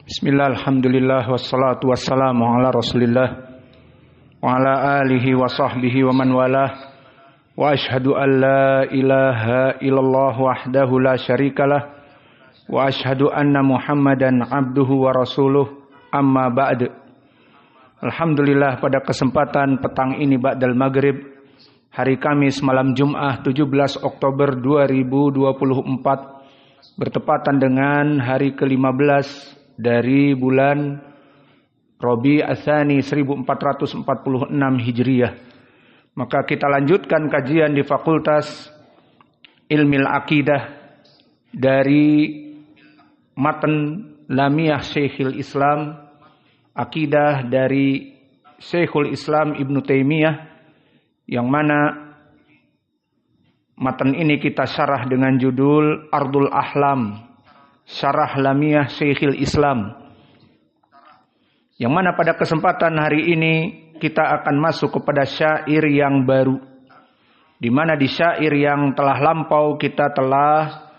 Bismillah, alhamdulillah, wassalatu wassalamu ala rasulillah wa ala alihi wa sahbihi wa man walah wa ashhadu an la ilaha illallah wahdahu la syarikalah wa ashhadu anna muhammadan abduhu wa rasuluh amma ba'd. Alhamdulillah, pada kesempatan petang ini ba'dal maghrib hari Kamis malam Jum'ah 17 Oktober 2024 bertepatan dengan hari ke-15 dari bulan Rabi' Ats-Tsani 1446 Hijriah. Maka kita lanjutkan kajian di Fakultas Ilmil Aqidah dari matan Lamiyah Syekhul Islam, Aqidah dari Syekhul Islam Ibnu Taimiyah, yang mana matan ini kita syarah dengan judul Ardul Ahlam, Syarah Lamiyah Syekhul Islam, yang mana pada kesempatan hari ini kita akan masuk kepada syair yang baru, di mana di syair yang telah lampau kita telah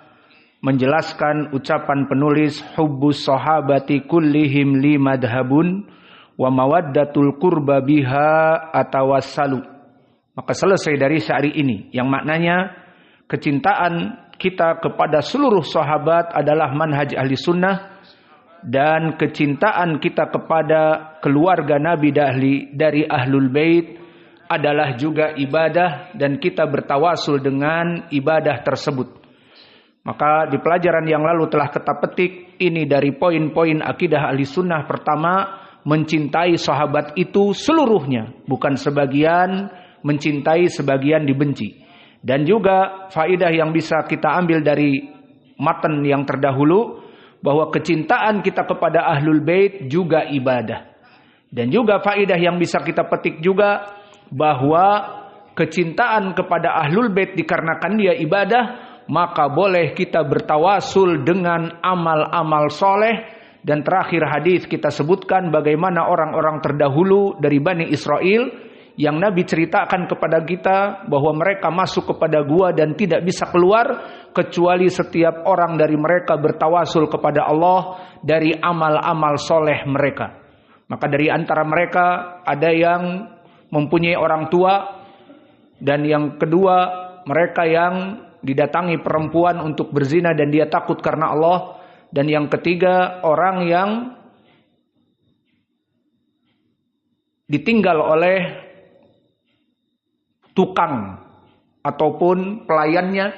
menjelaskan ucapan penulis hubbus sahabati kullihim li madhabun wa mawaddatul qurba biha atawassalu. Maka selesai dari syair ini yang maknanya kecintaan kita kepada seluruh sahabat adalah manhaj ahli sunnah, dan kecintaan kita kepada keluarga Nabi dari ahlul bait adalah juga ibadah, dan kita bertawasul dengan ibadah tersebut. Maka di pelajaran yang lalu telah kita petik ini dari poin-poin akidah ahli sunnah. Pertama, mencintai sahabat itu seluruhnya, bukan sebagian, mencintai sebagian dibenci. Dan juga faedah yang bisa kita ambil dari matan yang terdahulu, bahwa kecintaan kita kepada ahlul bait juga ibadah. Dan juga faedah yang bisa kita petik juga, bahwa kecintaan kepada ahlul bait dikarenakan dia ibadah, maka boleh kita bertawasul dengan amal-amal soleh. Dan terakhir hadis kita sebutkan bagaimana orang-orang terdahulu dari Bani Israel yang Nabi ceritakan kepada kita bahwa mereka masuk kepada gua dan tidak bisa keluar kecuali setiap orang dari mereka bertawasul kepada Allah dari amal-amal soleh mereka. Maka dari antara mereka ada yang mempunyai orang tua, dan yang kedua mereka yang didatangi perempuan untuk berzina dan dia takut karena Allah, dan yang ketiga orang yang ditinggal oleh tukang ataupun pelayannya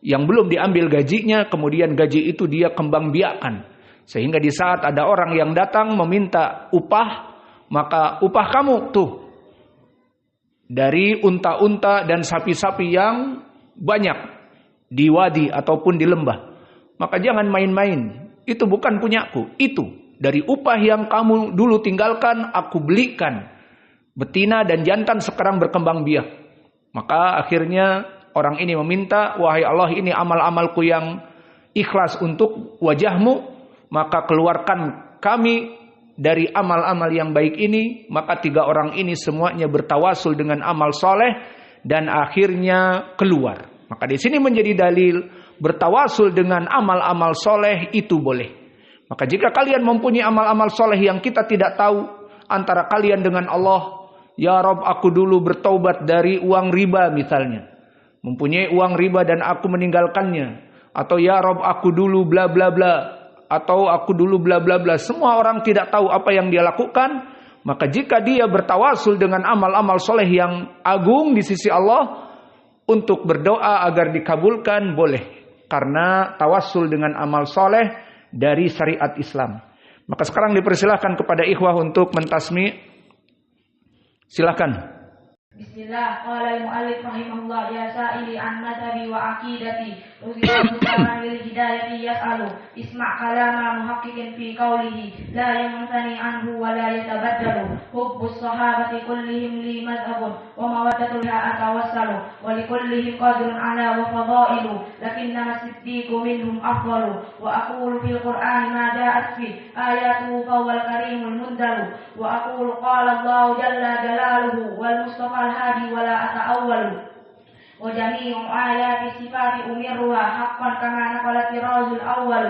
yang belum diambil gajinya, kemudian gaji itu dia kembang biakan, sehingga di saat ada orang yang datang meminta upah, maka upah kamu tuh dari unta-unta dan sapi-sapi yang banyak di wadi ataupun di lembah, maka jangan main-main, itu bukan punyaku, itu dari upah yang kamu dulu tinggalkan aku belikan betina dan jantan, sekarang berkembang biak. Maka akhirnya orang ini meminta, wahai Allah, ini amal-amalku yang ikhlas untuk wajahmu, maka keluarkan kami dari amal-amal yang baik ini. Maka tiga orang ini semuanya bertawasul dengan amal soleh dan akhirnya keluar. Maka di sini menjadi dalil bertawasul dengan amal-amal soleh itu boleh. Maka jika kalian mempunyai amal-amal soleh yang kita tidak tahu antara kalian dengan Allah, ya Rob, aku dulu bertaubat dari uang riba misalnya, mempunyai uang riba dan aku meninggalkannya. Atau ya Rob, aku dulu bla bla bla, atau aku dulu bla bla bla. Semua orang tidak tahu apa yang dia lakukan. Maka jika dia bertawasul dengan amal-amal soleh yang agung di sisi Allah untuk berdoa agar dikabulkan, boleh. Karena tawasul dengan amal soleh dari syariat Islam. Maka sekarang dipersilahkan kepada ikhwah untuk mentasmi. Silakan. Bismillah, qala al-mu'allif rahimahullah, ya sa'ili an madhabi wa aqidati udhiyatu ta'ala lil hidayati yas'alu isma' kalama muhaqqiqin fi qawlihi la yamtani anhu wa la yatabaddalu hubbus sahabati kullihim li madhabun wa mawaddatu liha atawassalu wa li kullihim qadrun ala wa fadailu lakinna as-siddiqu minhum afdalu wa aqulu fil qur'ani ma ja'at fi ayatu fawwal karimul mundalu wa aqulu qala Allah jalla jalaluhu wal mustafa al-hadi wa la ata'awwalu وجميع آيات الصفات أمرها حقا كما نقل الطراز الأول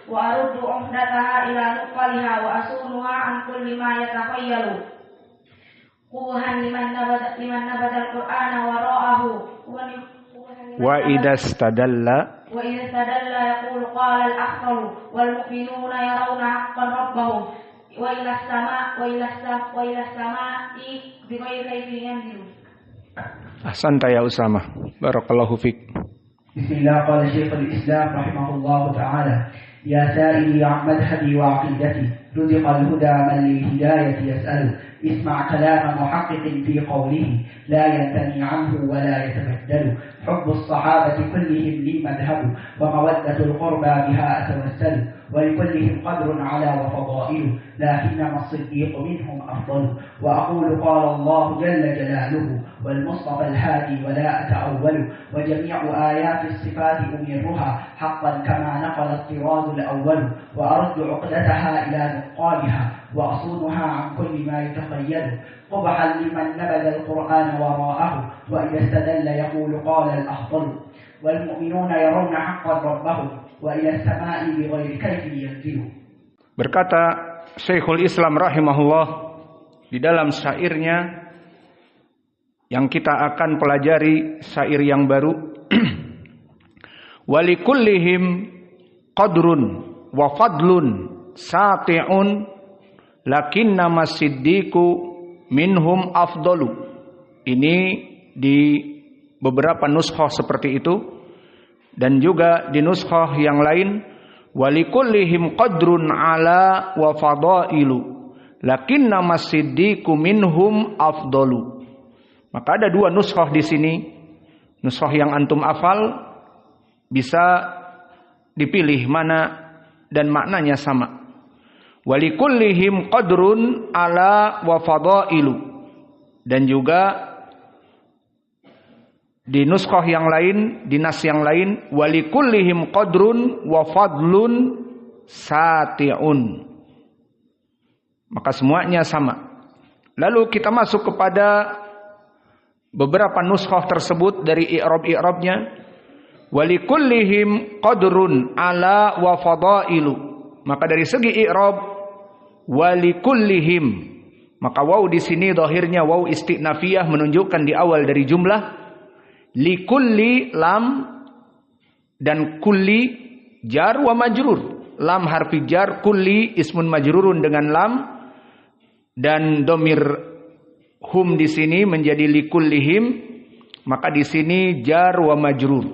وأرد عهدتها إلى نقلها وأصونها عن كل ما يتخيل قبها لمن نبذ القرآن وراءه وإذا استدل يقول قال الأخطر والمؤمنون يرون حقا ربهم وإلى السماء بغير كيف ينزل. Ahsanta ya Usama. Barakallahu fik. Bismillah, qala Syekhul Islam rahimahullahu ta'ala. Ya sa'ili an madhhabi wa aqidati ruziqal huda man lil hidayati yas'alu isma' kalama muhaqqiqin fi qawlihi la yantani anhu wa la yatabaddalu hubbus sahabati kullihim li madhhabu wa mawaddatul qurba biha atawassalu ولكلهم قدر على وفضائله لكنما الصديق منهم أفضل وأقول قال الله جل جلاله والمصطفى الهادي ولا أتأول وجميع آيات الصفات أمرها حقا كما نقل الطراز الأول وأرد عقدتها إلى نقالها وأصونها عن كل ما يتخيل قبحا لمن نبذ القرآن وراءه وإذا استدل يقول قال الأخضر والمؤمنون يرون حقا ربهم وإلى السماء بغير كيف ينزل. Berkata Syekhul Islam rahimahullah di dalam syairnya yang kita akan pelajari, syair yang baru. Walikullihim qadrun wa fadlun sati'un lakinnama siddiqu minhum afdalu. Ini di beberapa nuskhah seperti itu, dan juga di nuskhah yang lain walikullihim qadrun ala wa fadailu lakinnama siddiqu minhum afdalu. Maka ada dua nuskhah di sini. Nuskhah yang antum hafal bisa dipilih mana dan maknanya sama. Walikullihim qadrun ala wa fadailu, dan juga di nuskhah yang lain, di nas yang lain, walikullihim qadrun wa fadlun sati'un. Maka semuanya sama. Lalu kita masuk kepada beberapa nuskhah tersebut dari i'rab-i'rabnya. Walikullihim qadrun ala wa fadailu. Maka dari segi i'rab walikullihim, maka waw di sini zahirnya waw istinafiyah menunjukkan di awal dari jumlah. Likulli lam dan kulli jar wa majrur. Lam harfi jar, kulli ismun majrurun dengan lam, dan domir hum di sini menjadi likullihim. Maka di sini jar wa majrur.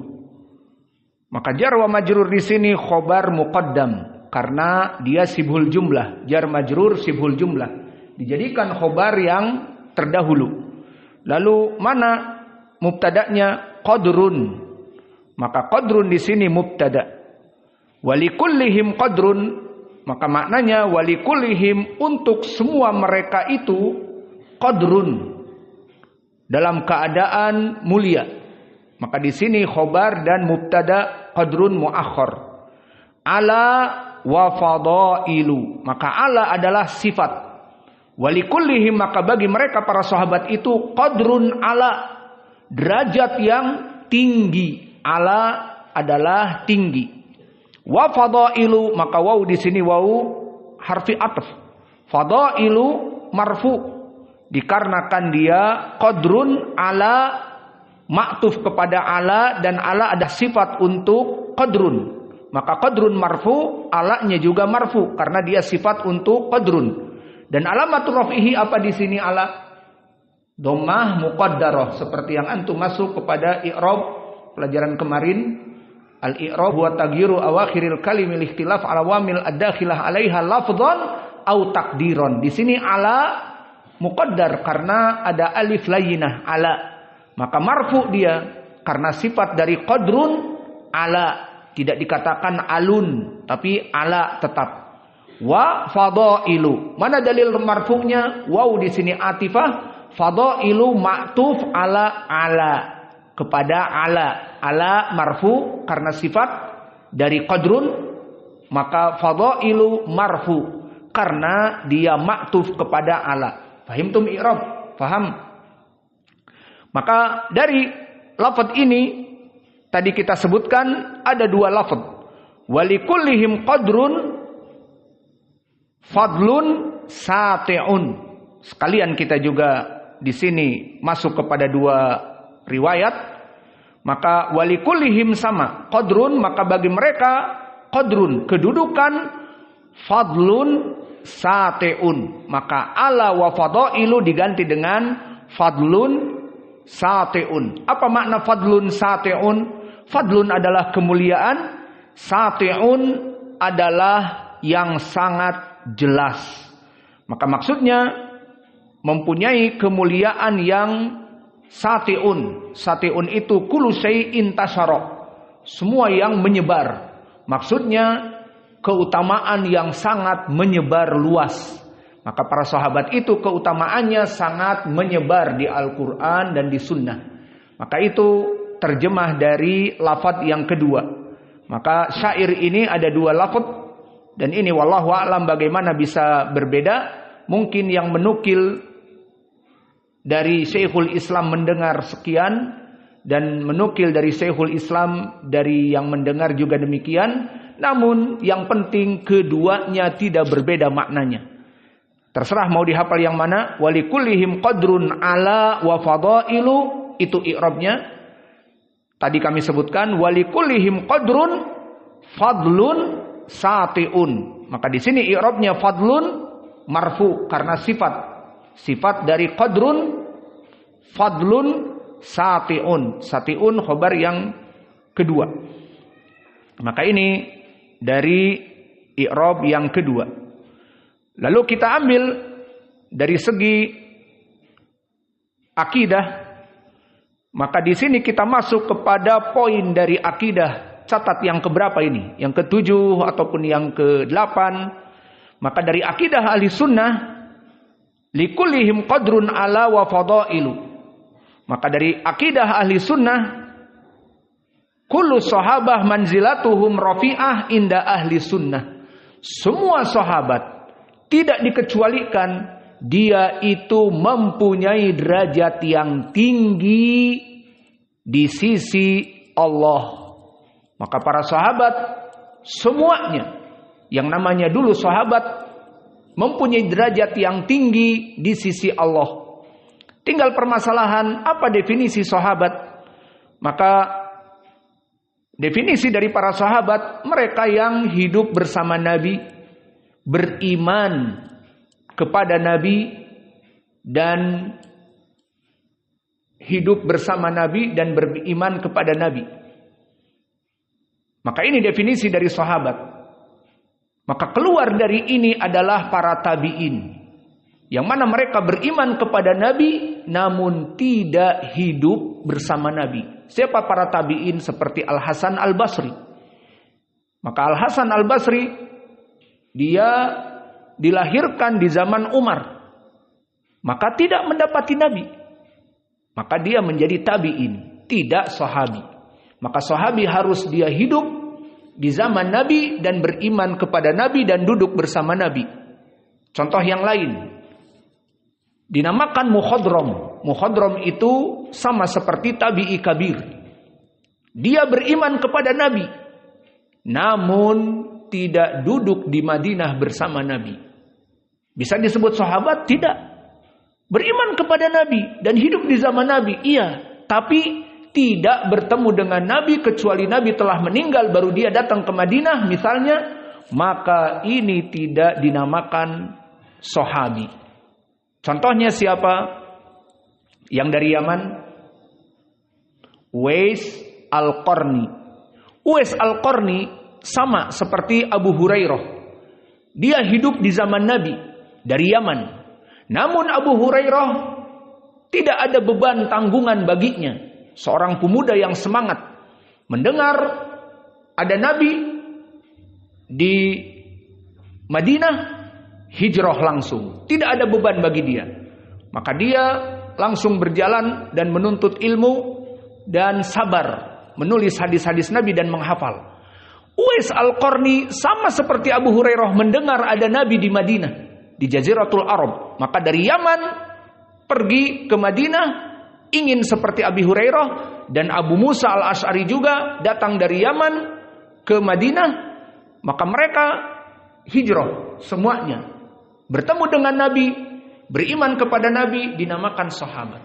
Maka jar wa majrur di sini khobar muqaddam karena dia sibhul jumlah. Jar majrur sibhul jumlah, dijadikan khobar yang terdahulu. Lalu mana mubtada'nya? Qadrun. Maka qadrun di sini mubtada'. Walikullihim qadrun, maka maknanya walikullihim, untuk semua mereka itu qadrun, dalam keadaan mulia. Maka di sini khobar dan mubtada' qadrun muakhkhar. Ala wa fadailu, maka ala adalah sifat. Walikullihim, maka bagi mereka para sahabat itu qadrun ala, derajat yang tinggi. Ala adalah tinggi. Wa fadailu, maka waw di sini waw harfi atf. Fadailu marfu, dikarenakan dia qadrun ala, ma'tuf kepada ala, dan ala ada sifat untuk qadrun. Maka qadrun marfu, alanya juga marfu karena dia sifat untuk qadrun. Dan alamatul raf'ihi apa di sini ala? Dhammah muqaddarah, seperti yang antum masuk kepada i'rab pelajaran kemarin. Al-i'rab huwa taghyiru awakhiril kalimi li ikhtilaf awamil ad-dakhilah 'alaiha lafdhan au taqdiran. Di sini ala muqaddar karena ada alif layyinah ala. Maka marfu dia karena sifat dari qadrun ala, tidak dikatakan alun tapi ala tetap. Wa fadailu, mana dalil marfu'nya? Waw di sini atifah. Fadailu ma'tuf ala ala, kepada ala. Ala marfu karena sifat dari qadrun, maka fadailu marfu karena dia ma'tuf kepada ala. Fahimtum i'rab? Faham? Maka dari lafaz ini tadi kita sebutkan ada dua lafaz. Walikullihim qadrun fadlun sati'un. Sekalian kita juga di sini masuk kepada dua riwayat. Maka walikullihim sama qadrun, maka bagi mereka qadrun kedudukan, fadlun sati'un. Maka ala wa fadailu diganti dengan fadlun sati'un. Apa makna fadlun sati'un? Fadlun adalah kemuliaan, sati'un adalah yang sangat jelas. Maka maksudnya mempunyai kemuliaan yang sati'un. Sati'un itu kullu syai'in tasyara, semua yang menyebar. Maksudnya keutamaan yang sangat menyebar luas. Maka para sahabat itu keutamaannya sangat menyebar di Al-Quran dan di Sunnah. Maka itu terjemah dari lafaz yang kedua. Maka syair ini ada dua lafaz. Dan ini wallahu a'lam bagaimana bisa berbeda. Mungkin yang menukil dari Syekhul Islam mendengar sekian, dan menukil dari Syekhul Islam dari yang mendengar juga demikian. Namun yang penting keduanya tidak berbeda maknanya. Terserah mau dihafal yang mana. Walikullihim qadrun ala wa fadailu, itu i'rabnya. Tadi kami sebutkan walikullihim qadrun fadlun sati'un. Maka di sini i'rabnya fadlun marfu karena sifat dari qadrun, fadlun sati'un. Sati'un khobar yang kedua. Maka ini dari i'rab yang kedua. Lalu kita ambil dari segi akidah. Maka di sini kita masuk kepada poin dari akidah. Catat yang keberapa ini? Yang ke-7 ataupun yang ke-8. Maka dari akidah ahli sunnah, likullihim qadrun ala wa fadailu. Maka dari akidah ahli sunnah, kullu sahabah manzilatuhum rafi'ah inda ahli sunnah. Semua sahabat tidak dikecualikan, dia itu mempunyai derajat yang tinggi di sisi Allah. Maka para sahabat semuanya, yang namanya dulu sahabat, mempunyai derajat yang tinggi di sisi Allah. Tinggal permasalahan apa definisi sahabat. Maka definisi dari para sahabat, mereka yang hidup bersama Nabi, beriman kepada Nabi, dan hidup bersama Nabi dan beriman kepada Nabi. Maka ini definisi dari sahabat. Maka keluar dari ini adalah para tabi'in, yang mana mereka beriman kepada Nabi namun tidak hidup bersama Nabi. Siapa para tabi'in? Seperti Al-Hasan Al-Basri. Maka Al-Hasan Al-Basri, dia dilahirkan di zaman Umar, maka tidak mendapati Nabi. Maka dia menjadi tabi'in, tidak sahabi. Maka sahabi harus dia hidup di zaman Nabi dan beriman kepada Nabi dan duduk bersama Nabi. Contoh yang lain, dinamakan mukhadram. Mukhadram itu sama seperti tabi'i kabir. Dia beriman kepada Nabi, namun tidak duduk di Madinah bersama Nabi. Bisa disebut sahabat? Tidak. Beriman kepada Nabi dan hidup di zaman Nabi, iya. Tapi tidak bertemu dengan Nabi kecuali Nabi telah meninggal baru dia datang ke Madinah misalnya. Maka ini tidak dinamakan sahabi. Contohnya siapa? Yang dari Yaman? Uwais Al-Qarni. Uwais Al-Qarni sama seperti Abu Hurairah. Dia hidup di zaman Nabi dari Yaman. Namun Abu Hurairah tidak ada beban tanggungan baginya. Seorang pemuda yang semangat mendengar ada Nabi di Madinah, hijrah langsung. Tidak ada beban bagi dia. Maka dia langsung berjalan dan menuntut ilmu dan sabar menulis hadis-hadis Nabi dan menghafal. Uwais Al-Qarni sama seperti Abu Hurairah mendengar ada Nabi di Madinah, di Jaziratul Arab. Maka dari Yaman pergi ke Madinah ingin seperti Abi Hurairah dan Abu Musa al-Asy'ari juga datang dari Yaman ke Madinah, maka mereka hijrah semuanya, bertemu dengan Nabi, beriman kepada Nabi, dinamakan sahabat.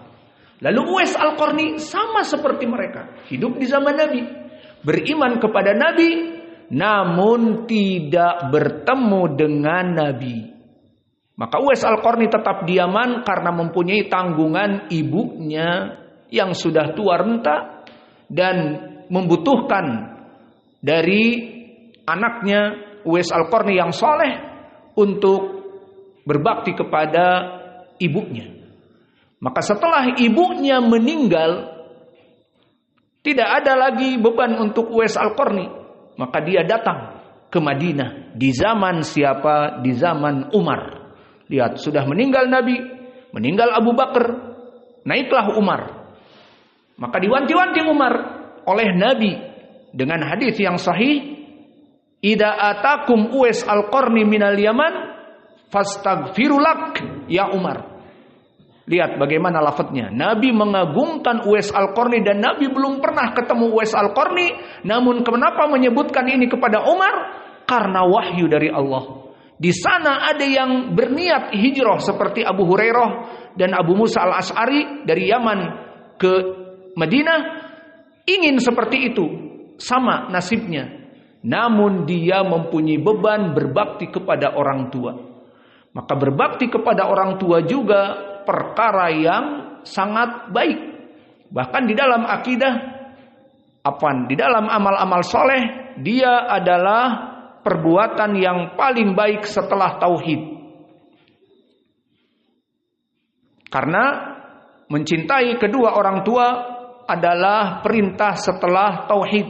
Lalu Uwais Al-Qarni sama seperti mereka, hidup di zaman Nabi, beriman kepada Nabi, namun tidak bertemu dengan Nabi. Maka Uwais Al-Qarni tetap di Yaman karena mempunyai tanggungan ibunya yang sudah tua renta dan membutuhkan dari anaknya Uwais Al-Qarni yang soleh untuk berbakti kepada ibunya. Maka setelah ibunya meninggal, tidak ada lagi beban untuk Uwais Al-Qarni. Maka dia datang ke Madinah. Di zaman siapa? Di zaman Umar. Lihat, sudah meninggal Nabi, meninggal Abu Bakar, naiklah Umar. Maka diwanti-wanti Umar oleh Nabi dengan hadis yang sahih, "Idza atakum Uwais Al-Qarni minal Yaman, fastaghfiru lak ya Umar." Lihat bagaimana lafadznya. Nabi mengagungkan Uwais Al-Qarni dan Nabi belum pernah ketemu Uwais Al-Qarni. Namun kenapa menyebutkan ini kepada Umar? Karena wahyu dari Allah. Di sana ada yang berniat hijrah seperti Abu Hurairah dan Abu Musa al-Asy'ari dari Yaman ke Madinah. Ingin seperti itu. Sama nasibnya. Namun dia mempunyai beban berbakti kepada orang tua. Maka berbakti kepada orang tua juga perkara yang sangat baik. Bahkan di dalam akidah, di dalam amal-amal soleh, dia adalah perbuatan yang paling baik setelah tauhid. Karena mencintai kedua orang tua adalah perintah setelah tauhid.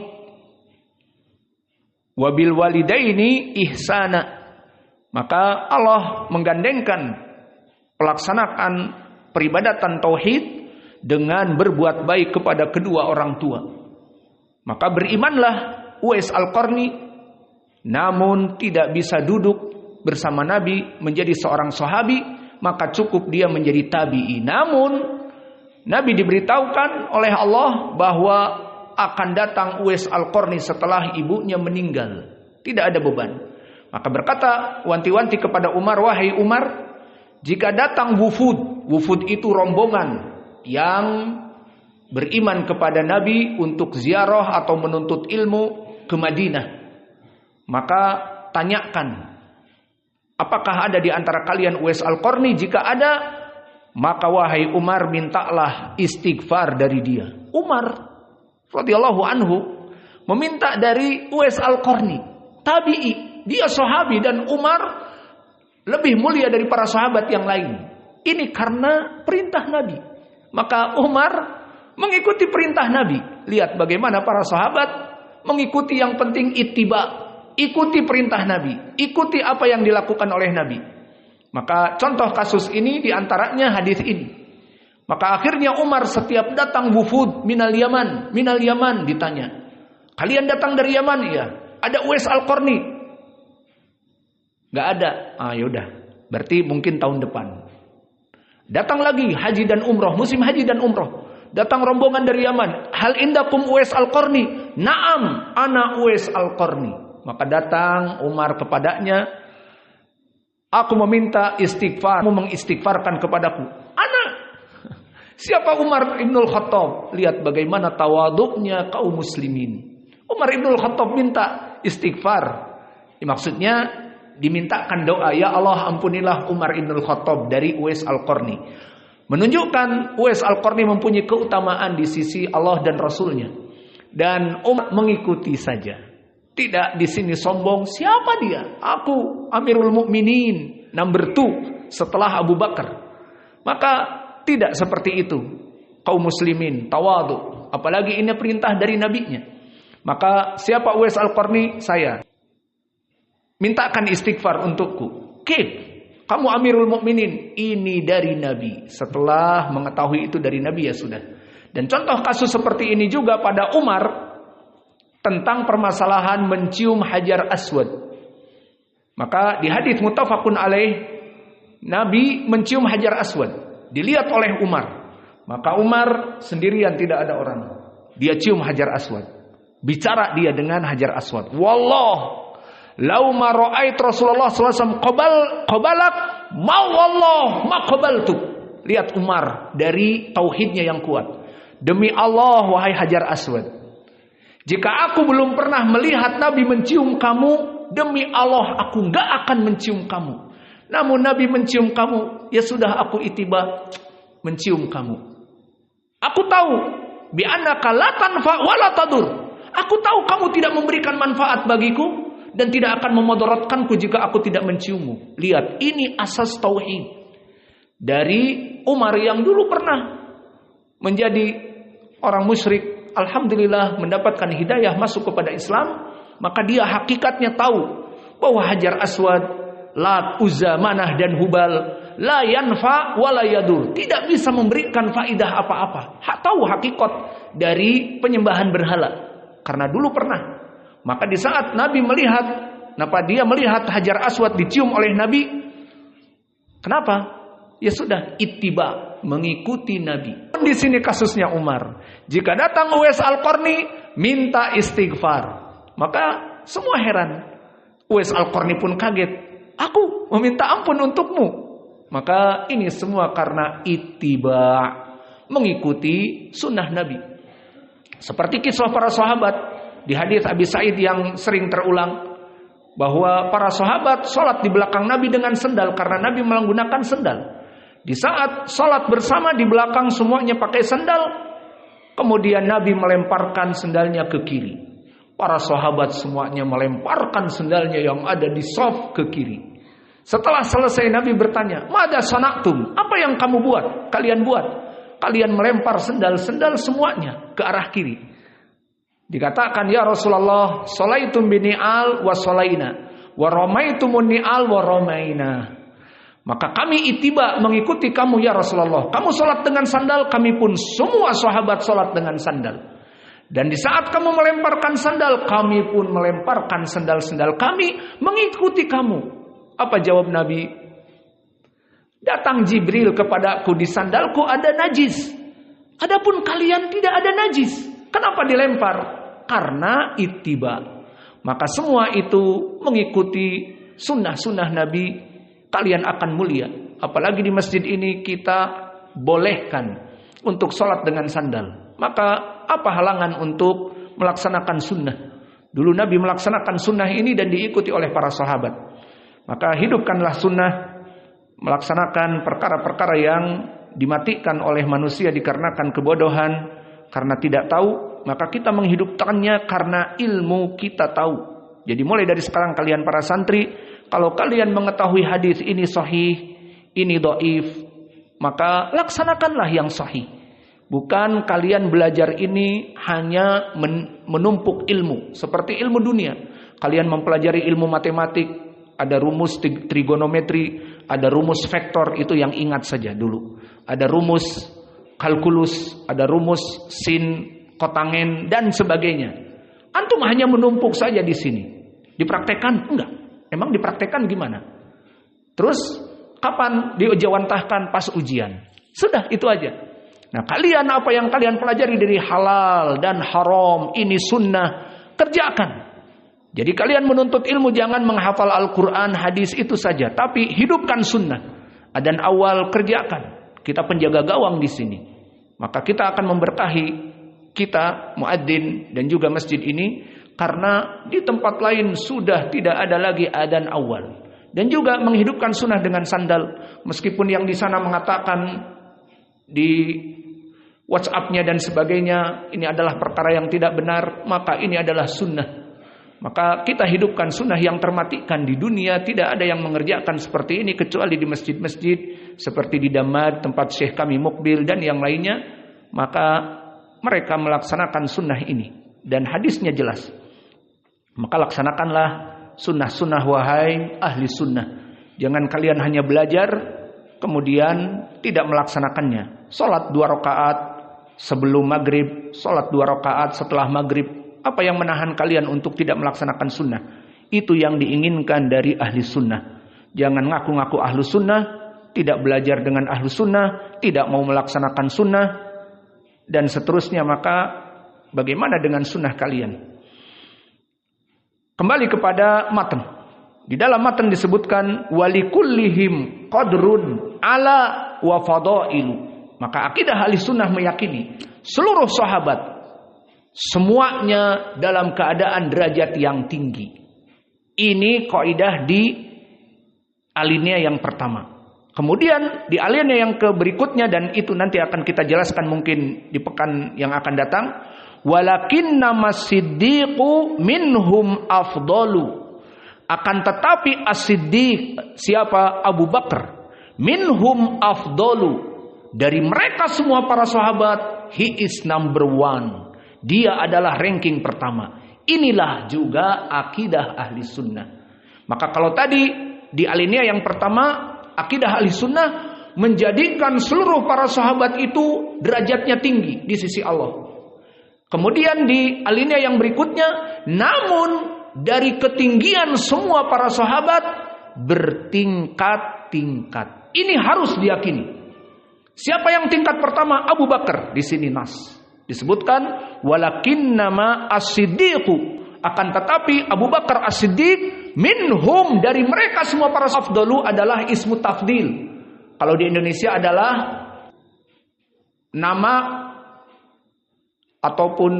Wabil walidaini ihsana. Maka Allah menggandengkan pelaksanaan peribadatan tauhid dengan berbuat baik kepada kedua orang tua. Maka berimanlah Uwais Al-Qarni, namun tidak bisa duduk bersama Nabi menjadi seorang sahabi, maka cukup dia menjadi tabi'i. Namun Nabi diberitahukan oleh Allah bahwa akan datang Uwais Al-Qarni setelah ibunya meninggal. Tidak ada beban. Maka berkata wanti-wanti kepada Umar, "Wahai Umar, jika datang wufud itu rombongan yang beriman kepada Nabi untuk ziarah atau menuntut ilmu ke Madinah, maka tanyakan, apakah ada di antara kalian Uwais Al-Qarni? Jika ada, maka wahai Umar, mintalah istighfar dari dia." Umar radhiyallahu anhu meminta dari Uwais Al-Qarni, tabi'i, dia sahabi, dan Umar lebih mulia dari para sahabat yang lain. Ini karena perintah Nabi. Maka Umar mengikuti perintah Nabi. Lihat bagaimana para sahabat mengikuti, yang penting ittiba. Ikuti perintah Nabi, ikuti apa yang dilakukan oleh Nabi. Maka contoh kasus ini diantaranya hadis ini. Maka akhirnya Umar setiap datang wufud minal Yaman ditanya, "Kalian datang dari Yaman?" "Iya." "Ada Uwais Al-Qarni?" "Gak ada." Yaudah, berarti mungkin tahun depan. Datang lagi haji dan umroh, musim haji dan umroh. Datang rombongan dari Yaman, "Hal indakum Uwais Al-Qarni?" "Na'am, ana Uwais Al-Qarni." Maka datang Umar kepadanya, "Aku meminta istighfar, kamu mengistighfarkan kepadaku." "Anak." Siapa? Umar Ibnul Khattab. Lihat bagaimana tawaduknya kaum muslimin. Umar Ibnul Khattab minta istighfar. Maksudnya dimintakan doa, "Ya Allah, ampunilah Umar Ibnul Khattab dari Uwais Al-Qarni." Menunjukkan Uwais Al-Qarni mempunyai keutamaan di sisi Allah dan Rasulnya. Dan Umar mengikuti saja. Tidak di sini sombong, siapa dia? Aku Amirul Mukminin, number 2 setelah Abu Bakar. Maka tidak seperti itu. Kaum muslimin tawadhu, apalagi ini perintah dari nabinya. Maka siapa Uwais Al-Qarni? Saya. Mintakan istighfar untukku. Kamu Amirul Mukminin, ini dari Nabi. Setelah mengetahui itu dari Nabi, ya sudah. Dan contoh kasus seperti ini juga pada Umar tentang permasalahan mencium Hajar Aswad. Maka di hadis muttafaqun alaih, Nabi mencium Hajar Aswad, dilihat oleh Umar. Maka Umar sendirian, tidak ada orang. Dia cium Hajar Aswad. Bicara dia dengan Hajar Aswad. Wallah, lau ma ra'ait Rasulullah SAW qabalak, ma wallah ma qabaltu. Lihat Umar dari tauhidnya yang kuat. Demi Allah, wahai Hajar Aswad, jika aku belum pernah melihat Nabi mencium kamu, demi Allah aku gak akan mencium kamu. Namun Nabi mencium kamu, ya sudah, aku itiba mencium kamu. Aku tahu bi annaka la tanfa wa la tadur. Aku tahu kamu tidak memberikan manfaat bagiku dan tidak akan memudaratkanku jika aku tidak menciummu. Lihat, ini asas tauhid dari Umar yang dulu pernah menjadi orang musyrik. Alhamdulillah mendapatkan hidayah masuk kepada Islam. Maka dia hakikatnya tahu bahwa Hajar Aswad, Lat, Uzza, Manah dan Hubal la yanfa wa la yadur, tidak bisa memberikan faidah apa-apa. Tahu hakikat dari penyembahan berhala karena dulu pernah. Maka di saat Nabi melihat, dia melihat Hajar Aswad dicium oleh Nabi. Kenapa? Ya sudah, ittiba, mengikuti Nabi. Di sini kasusnya Umar. Jika datang Uwais Al-Qarni minta istighfar, maka semua heran. Uwais Al-Qarni pun kaget. Aku meminta ampun untukmu. Maka ini semua karena ittiba, mengikuti sunnah Nabi. Seperti kisah para sahabat di hadis Abi Sa'id yang sering terulang, bahwa para sahabat sholat di belakang Nabi dengan sendal karena Nabi menggunakan sendal. Di saat sholat bersama di belakang semuanya pakai sendal, kemudian Nabi melemparkan sendalnya ke kiri. Para sahabat semuanya melemparkan sendalnya yang ada di shaf ke kiri. Setelah selesai Nabi bertanya, "Mada sana'tum? Apa yang kamu buat? Kalian buat? Kalian melempar sendal-sendal semuanya ke arah kiri." Dikatakan, "Ya Rasulullah, sholaitum bini'al wa sholaina, wa ramaitumun ni'al wa ramaina." Maka kami ittiba, mengikuti kamu ya Rasulullah. Kamu sholat dengan sandal, kami pun semua sahabat sholat dengan sandal. Dan di saat kamu melemparkan sandal, kami pun melemparkan sandal-sandal kami mengikuti kamu. Apa jawab Nabi? Datang Jibril kepadaku, di sandalku ada najis. Adapun kalian tidak ada najis. Kenapa dilempar? Karena ittiba. Maka semua itu mengikuti sunnah-sunnah Nabi, kalian akan mulia. Apalagi di masjid ini kita bolehkan untuk sholat dengan sandal. Maka apa halangan untuk melaksanakan sunnah? Dulu Nabi melaksanakan sunnah ini dan diikuti oleh para sahabat. Maka hidupkanlah sunnah, melaksanakan perkara-perkara yang dimatikan oleh manusia dikarenakan kebodohan, karena tidak tahu. Maka kita menghidupkannya karena ilmu kita tahu. Jadi mulai dari sekarang kalian para santri, kalau kalian mengetahui hadis ini sahih, ini dhaif, maka laksanakanlah yang sahih. Bukan kalian belajar ini hanya menumpuk ilmu seperti ilmu dunia. Kalian mempelajari ilmu matematik, ada rumus trigonometri, ada rumus vektor, itu yang ingat saja dulu. Ada rumus kalkulus, ada rumus sin, kotangen dan sebagainya. Antum hanya menumpuk saja di sini. Dipraktekkan? Enggak. Emang dipraktekkan gimana? Terus kapan diujawantahkan? Pas ujian. Sudah, itu aja. Nah, kalian apa yang kalian pelajari dari halal dan haram, ini sunnah, kerjakan. Jadi kalian menuntut ilmu jangan menghafal Al-Quran, hadis itu saja, tapi hidupkan sunnah. Adan awal kerjakan. Kita penjaga gawang di sini. Maka kita akan memberkahi kita, muadzin dan juga masjid ini, karena di tempat lain sudah tidak ada lagi adan awal. Dan juga menghidupkan sunnah dengan sandal. Meskipun yang di sana mengatakan di WhatsApp-nya dan sebagainya ini adalah perkara yang tidak benar, maka ini adalah sunnah. Maka kita hidupkan sunnah yang termatikan di dunia. Tidak ada yang mengerjakan seperti ini kecuali di masjid-masjid seperti di Damad, tempat Syekh kami Mukbil dan yang lainnya. Maka mereka melaksanakan sunnah ini dan hadisnya jelas. Maka laksanakanlah sunnah-sunnah wahai ahli sunnah. Jangan kalian hanya belajar kemudian tidak melaksanakannya. Salat 2 rakaat sebelum maghrib, salat 2 rakaat setelah maghrib. Apa yang menahan kalian untuk tidak melaksanakan sunnah? Itu yang diinginkan dari ahli sunnah. Jangan ngaku-ngaku ahli sunnah, tidak belajar dengan ahlu sunnah, tidak mau melaksanakan sunnah, dan seterusnya. Maka bagaimana dengan sunnah kalian? Kembali kepada matan. Di dalam matan disebutkan walikullihim qadrun ala wa fadailu. Maka akidah ahli sunnah meyakini seluruh sahabat semuanya dalam keadaan derajat yang tinggi. Ini kaidah di alinea yang pertama. Kemudian di alinea yang berikutnya, dan itu nanti akan kita jelaskan mungkin di pekan yang akan datang. Walakinna mas-siddiqu minhum afdalu. Akan tetapi as-siddiq, siapa? Abu Bakar. Minhum afdalu. Dari mereka semua para sahabat, he is number one. Dia adalah ranking pertama. Inilah juga akidah ahli sunnah. Maka kalau tadi di alinea yang pertama, akidah ahli sunnah menjadikan seluruh para sahabat itu derajatnya tinggi di sisi Allah. Kemudian di alinea yang berikutnya, namun dari ketinggian semua para sahabat bertingkat-tingkat. Ini harus diyakini. Siapa yang tingkat pertama? Abu Bakar. Di sini nas disebutkan walakinnama as-siddiqu. Akan tetapi Abu Bakar as-siddiq minhum, dari mereka semua para sahabat dulu adalah ismu tafdil. Kalau di Indonesia adalah nama ataupun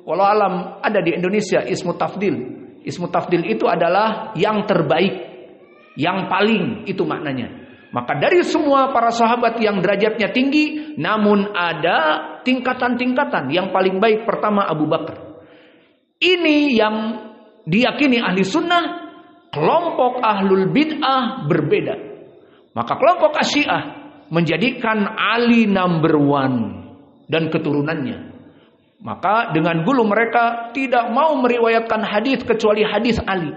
walau alam ada di Indonesia ismu tafdil. Ismu tafdil itu adalah yang terbaik, yang paling, itu maknanya. Maka dari semua para sahabat yang derajatnya tinggi, namun ada tingkatan-tingkatan. Yang paling baik pertama Abu Bakar. Ini yang diyakini ahli sunnah. Kelompok ahlul bid'ah berbeda. Maka kelompok Asyiah menjadikan Ali number one dan keturunannya. Maka dengan gulu mereka tidak mau meriwayatkan hadis kecuali hadis Ali.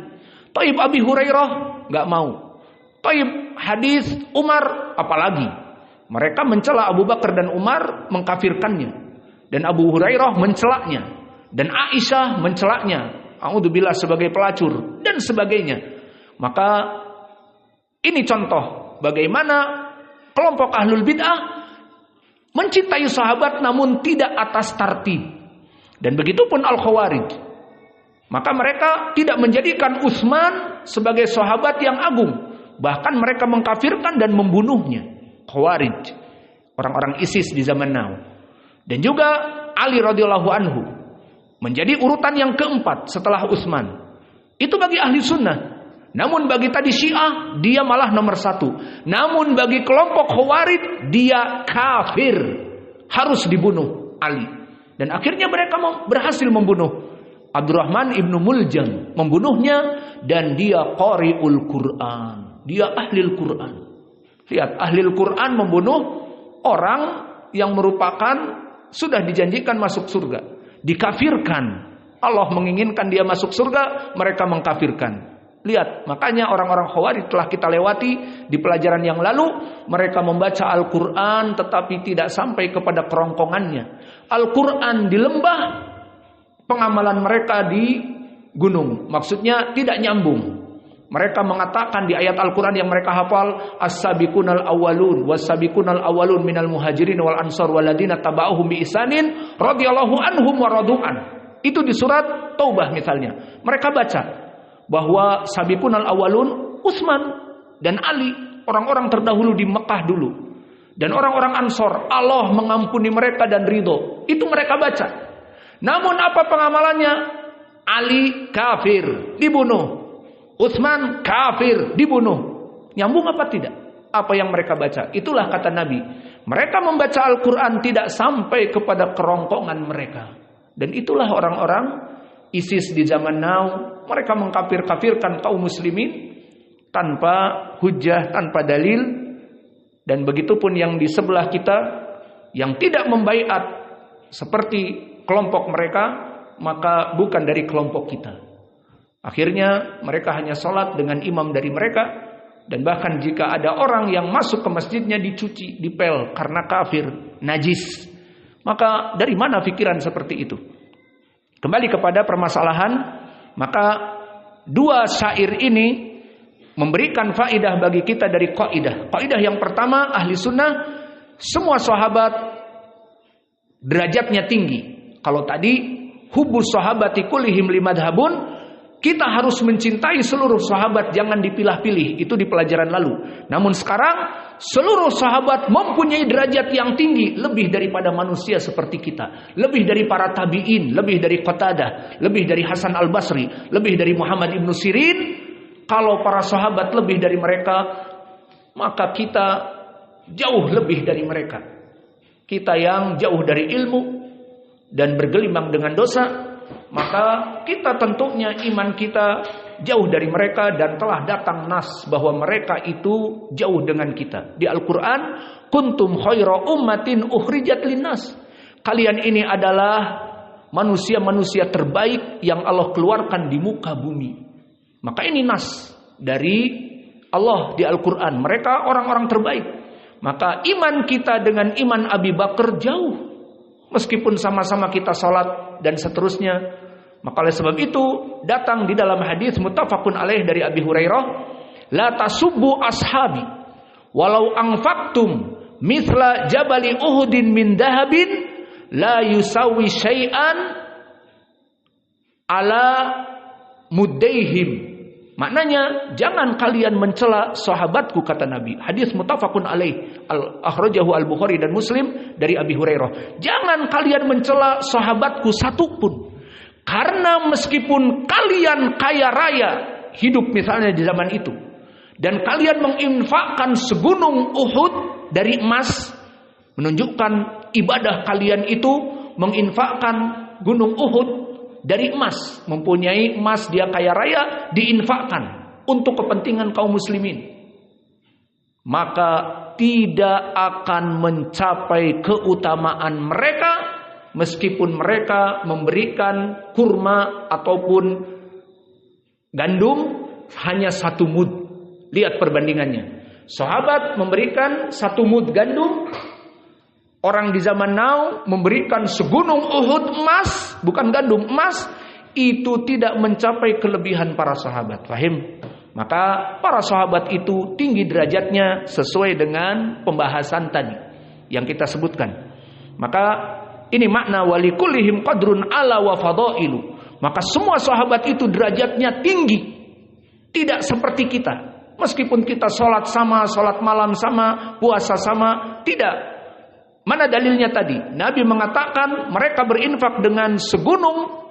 Taib Abi Hurairah nggak mau. Taib hadis Umar apalagi. Mereka mencela Abu Bakar dan Umar, mengkafirkannya. Dan Abu Hurairah mencelaknya. Dan Aisyah mencelaknya. A'udzubillah sebagai pelacur dan sebagainya. Maka ini contoh bagaimana kelompok ahlul bid'ah mencintai sahabat namun tidak atas tartib. Dan begitupun al-Khawarij. Maka mereka tidak menjadikan Utsman sebagai sahabat yang agung. Bahkan mereka mengkafirkan dan membunuhnya. Khawarij, orang-orang ISIS di zaman now. Dan juga Ali radhiyallahu anhu menjadi urutan yang keempat setelah Utsman. Itu bagi ahli sunnah. Namun bagi tadi Syiah, dia malah nomor satu. Namun bagi kelompok Khawarij, dia kafir. Harus dibunuh Ali. Dan akhirnya mereka berhasil membunuh Abdurrahman ibnu Muljam. Membunuhnya, dan dia qari'ul Quran. Dia ahlil Quran. Lihat, ahlil Quran membunuh orang yang merupakan sudah dijanjikan masuk surga. Dikafirkan. Allah menginginkan dia masuk surga, mereka mengkafirkan. Lihat, makanya orang-orang Khawarij telah kita lewati di pelajaran yang lalu. Mereka membaca Al-Quran tetapi tidak sampai kepada kerongkongannya. Al-Quran di lembah, pengamalan mereka di gunung. Maksudnya tidak nyambung. Mereka mengatakan di ayat Al-Quran yang mereka hafal, as-sabiqunal awwalun was-sabiqunal awwalun minal muhajirin wal ansar waladina taba'uhum bi ihsanin radhiyallahu anhum wa radu'an. Itu di surat Taubah misalnya. Mereka baca bahwa sabiqunal awwalun Utsman dan Ali, orang-orang terdahulu di Mekah dulu. Dan orang-orang Ansor, Allah mengampuni mereka dan ridho. Itu mereka baca. Namun apa pengamalannya? Ali kafir, dibunuh. Utsman kafir, dibunuh. Nyambung apa tidak? Apa yang mereka baca? Itulah kata Nabi. Mereka membaca Al-Quran tidak sampai kepada kerongkongan mereka. Dan itulah orang-orang ISIS di zaman now. Mereka mengkafir-kafirkan kaum muslimin tanpa hujah, tanpa dalil. Dan begitupun yang di sebelah kita yang tidak membaiat seperti kelompok mereka, maka bukan dari kelompok kita. Akhirnya mereka hanya sholat dengan imam dari mereka. Dan bahkan jika ada orang yang masuk ke masjidnya dicuci, dipel karena kafir, najis. Maka dari mana pikiran seperti itu? Kembali kepada permasalahan. Maka dua syair ini memberikan faedah bagi kita dari kaidah. Kaidah yang pertama, ahli sunnah, semua sahabat derajatnya tinggi. Kalau tadi hubbus sahabati kullihim limadhabun, kita harus mencintai seluruh sahabat, jangan dipilah-pilih. Itu di pelajaran lalu. Namun sekarang seluruh sahabat mempunyai derajat yang tinggi, lebih daripada manusia seperti kita, lebih dari para tabi'in, lebih dari Qatadah, lebih dari Hasan al-Basri, lebih dari Muhammad ibn Sirin. Kalau para sahabat lebih dari mereka, maka kita jauh lebih dari mereka. Kita yang jauh dari ilmu dan bergelimang dengan dosa, maka kita tentunya iman kita jauh dari mereka, dan telah datang nas bahwa mereka itu jauh dengan kita. Di Al-Quran, kuntum khaira ummatin ukhrijat linnas. Kalian ini adalah manusia-manusia terbaik yang Allah keluarkan di muka bumi. Maka ini nas dari Allah di Al-Quran. Mereka orang-orang terbaik. Maka iman kita dengan iman Abi Bakar jauh. Meskipun sama-sama kita salat dan seterusnya. Maka oleh sebab itu datang di dalam hadis muttafaqun alaih dari Abi Hurairah, la tasubbu ashabi walau anfaqtum mithla jabali Uhudin min dahabin la yusawi syai'an ala muddaihim. Maknanya, jangan kalian mencela sahabatku, kata Nabi. Hadis muttafaqun alaih, akhrajahu al-Bukhari dan Muslim dari Abi Hurairah. Jangan kalian mencela sahabatku satupun. Karena meskipun kalian kaya raya hidup misalnya di zaman itu, dan kalian menginfakkan segunung Uhud dari emas, menunjukkan ibadah kalian itu menginfakkan gunung Uhud dari emas, mempunyai emas, dia kaya raya, diinfakkan untuk kepentingan kaum muslimin, maka tidak akan mencapai keutamaan mereka meskipun mereka memberikan kurma ataupun gandum hanya 1 mud. Lihat perbandingannya. Sahabat memberikan 1 mud gandum, orang di zaman now memberikan segunung Uhud emas, bukan gandum, emas. Itu tidak mencapai kelebihan para sahabat. Fahim? Maka para sahabat itu tinggi derajatnya sesuai dengan pembahasan tadi yang kita sebutkan. Maka ini makna walikullihim qadrun ala wa fadailu. Maka semua sahabat itu derajatnya tinggi. Tidak seperti kita. Meskipun kita sholat sama, sholat malam sama, puasa sama, tidak. Mana dalilnya tadi? Nabi mengatakan mereka berinfak dengan segunung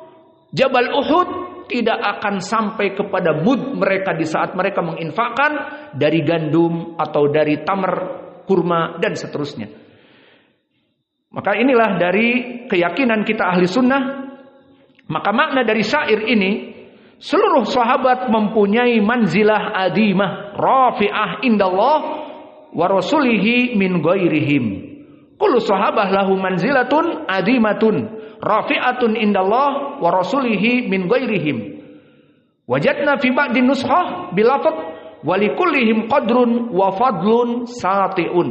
Jabal Uhud, tidak akan sampai kepada mud mereka di saat mereka menginfakkan dari gandum atau dari tamar, kurma dan seterusnya. Maka inilah dari keyakinan kita ahli sunnah. Maka makna dari syair ini, seluruh sahabat mempunyai manzilah adimah rafi'ah indallah wa rasulihi min ghairihim. Kullu sahabah lahu manzilatun adimatun rafi'atun indallah wa rasulihi min ghairihim. Wajadna fi ba'din nushah bilafad wa likullihim qadrun wa fadlun sati'un.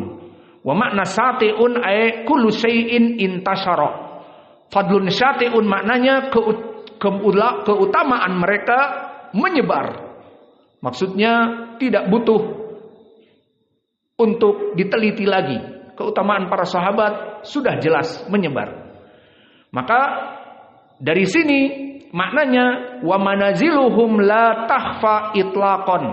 Wa makna sati'un ay kullu syai'in intasyara. Fadlun syati'un maknanya keutamaan mereka menyebar. Maksudnya tidak butuh untuk diteliti lagi. Keutamaan para sahabat sudah jelas menyebar. Maka dari sini maknanya wa manaziluhum la tahfa itlaqan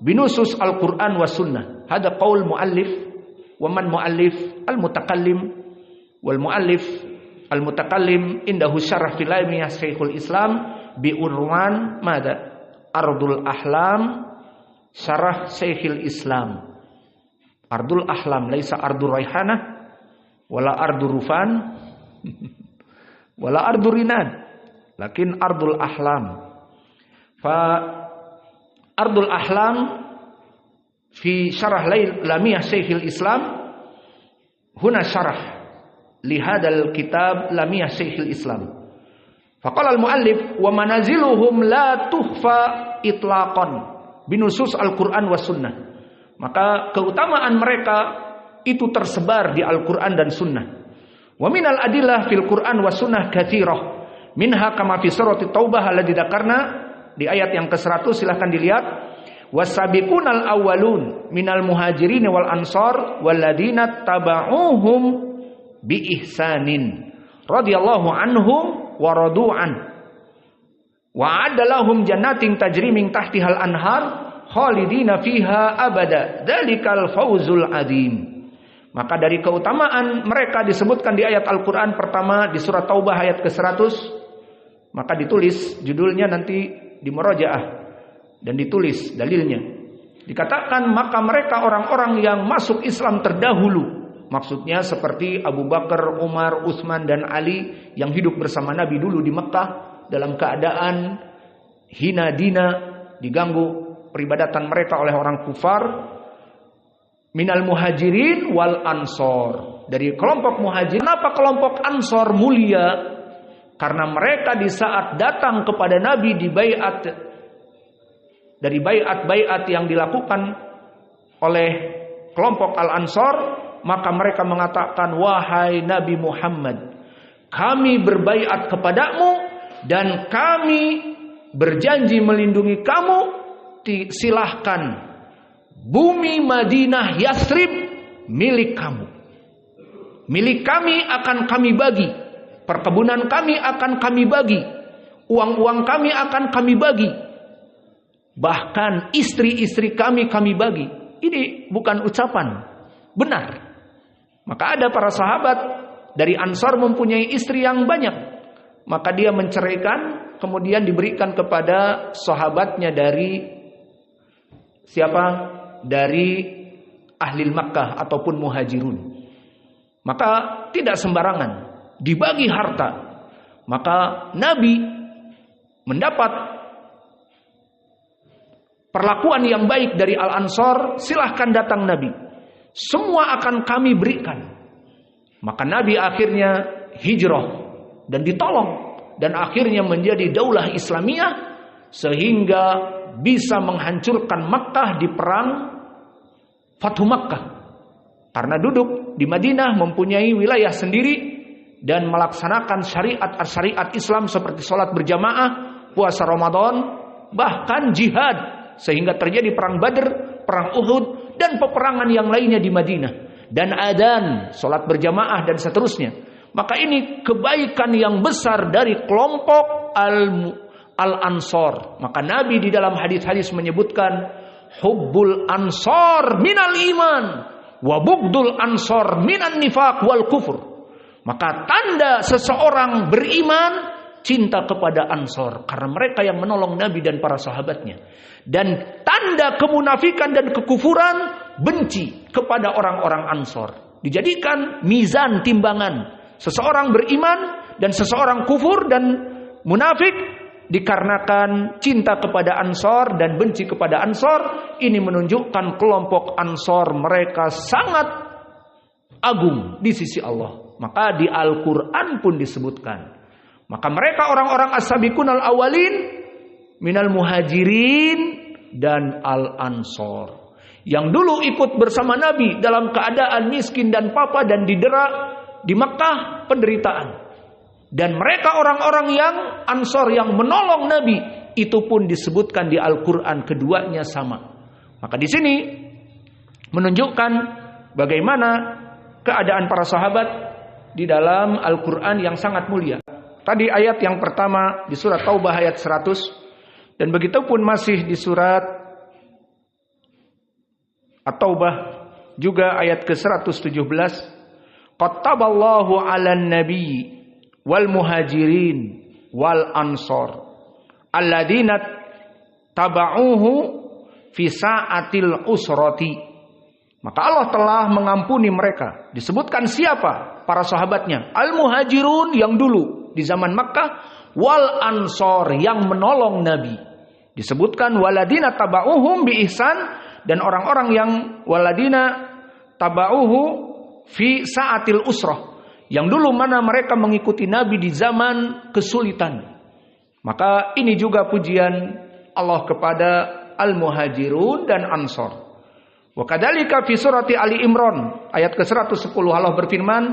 binusus al-Qur'an was sunnah. Hada qaul muallif. Wa man muallif al-mutakallim wal muallif al-mutakallim indahu syarah fil ilmiyah Syekhul Islam bi unwan mada Ardul Ahlam syarah Syekhul Islam. Ardul Ahlam laisa Ardur Raihanah wala Ardur Rufan wala Ardur Rinad, lakin Ardul Ahlam. Fa Ardul Ahlam fi syarah lamiyah Syekhul Islam, huna syarah li hadzal kitab lamiyah Syekhul Islam. Faqala al-muallif wa manaziluhum la tuhfa itlaqan binusus al-Qur'an was sunnah. Maka keutamaan mereka itu tersebar di Al-Qur'an dan sunnah. Wa minal adillah fil Qur'an was sunnah katsirah. Minha kama fi surati Taubah alladzi dzakarna, di ayat yang ke-100 silahkan dilihat. wasabiqunal awwalun minal muhajirin wal ansor walladzina taba'uhum bi ihsanin radhiyallahu anhum wa radu'an wa adalahum jannatin tajri min tahtihal anhar khalidina fiha abada dzalikal fawzul adzim. Maka dari keutamaan mereka disebutkan di ayat Al-Qur'an pertama di surat Taubah ayat ke-100, maka ditulis judulnya nanti di murojaah dan ditulis dalilnya. Dikatakan maka mereka orang-orang yang masuk Islam terdahulu, maksudnya seperti Abu Bakar, Umar, Utsman dan Ali yang hidup bersama Nabi dulu di Mekah dalam keadaan hina dina, diganggu peribadatan mereka oleh orang kufar. Minal muhajirin wal ansor, dari kelompok muhajirin. Kenapa kelompok ansor mulia? Karena mereka di saat datang kepada Nabi di baiat, dari baiat yang dilakukan oleh kelompok al-ansor, maka mereka mengatakan, wahai Nabi Muhammad, kami berbaiat kepadamu dan kami berjanji melindungi kamu. Silahkan, bumi Madinah Yathrib milik kamu. Milik kami akan kami bagi. Perkebunan kami akan kami bagi. Uang-uang kami akan kami bagi. Bahkan istri-istri kami bagi. Ini bukan ucapan, benar. Maka ada para sahabat dari Ansor mempunyai istri yang banyak. Maka dia menceraikan, kemudian diberikan kepada sahabatnya dari siapa? Dari ahli Makkah ataupun muhajirun. Maka tidak sembarangan dibagi harta. Maka Nabi mendapat perlakuan yang baik dari Al-Ansor. Silahkan datang Nabi, semua akan kami berikan. Maka Nabi akhirnya hijrah dan ditolong, dan akhirnya menjadi daulah Islamiyah sehingga bisa menghancurkan Makkah di perang Fathu Makkah. Karena duduk di Madinah mempunyai wilayah sendiri dan melaksanakan syariat Islam seperti sholat berjamaah, puasa Ramadan, bahkan jihad, sehingga terjadi perang Badr, perang Uhud dan peperangan yang lainnya di Madinah, dan adzan, sholat berjamaah dan seterusnya. Maka ini kebaikan yang besar dari kelompok Al-Ansor. Maka Nabi di dalam hadis-hadis menyebutkan hubbul ansor minal iman wa bughdul ansor minan nifaq wal kufur. Maka tanda seseorang beriman cinta kepada Ansor karena mereka yang menolong Nabi dan para sahabatnya. Dan tanda kemunafikan dan kekufuran benci kepada orang-orang Ansor. Dijadikan mizan timbangan seseorang beriman dan seseorang kufur dan munafik dikarenakan cinta kepada Ansor dan benci kepada Ansor. Ini menunjukkan kelompok Ansor mereka sangat agung di sisi Allah. Maka di Al-Quran pun disebutkan, maka mereka orang-orang as-sabiqunal awwalin minal muhajirin dan al-ansor yang dulu ikut bersama Nabi dalam keadaan miskin dan papa dan didera di Mekah penderitaan. Dan mereka orang-orang yang Ansor yang menolong Nabi, itu pun disebutkan di Al-Quran, keduanya sama. Maka di sini menunjukkan bagaimana keadaan para sahabat di dalam Al-Quran yang sangat mulia. Tadi ayat yang pertama di surat Taubah ayat 100, dan begitu pun masih di surat At-Taubah juga ayat ke-117. Qattaballahu 'alan nabi wal muhajirin wal ansor alladzina taba'uhu fi sa'atil usrati. Maka Allah telah mengampuni mereka. Disebutkan siapa? Para sahabatnya. Al-muhajirun yang dulu di zaman Makkah, wal ansor yang menolong Nabi. Disebutkan waladina taba'uhum bi ihsan, dan orang-orang yang waladina taba'uhu fi sa'atil usrah, yang dulu mana mereka mengikuti Nabi di zaman kesulitan. Maka ini juga pujian Allah kepada al-muhajirun dan ansor. Wa kadzalika fi surati Ali Imran ayat ke-110 Allah berfirman,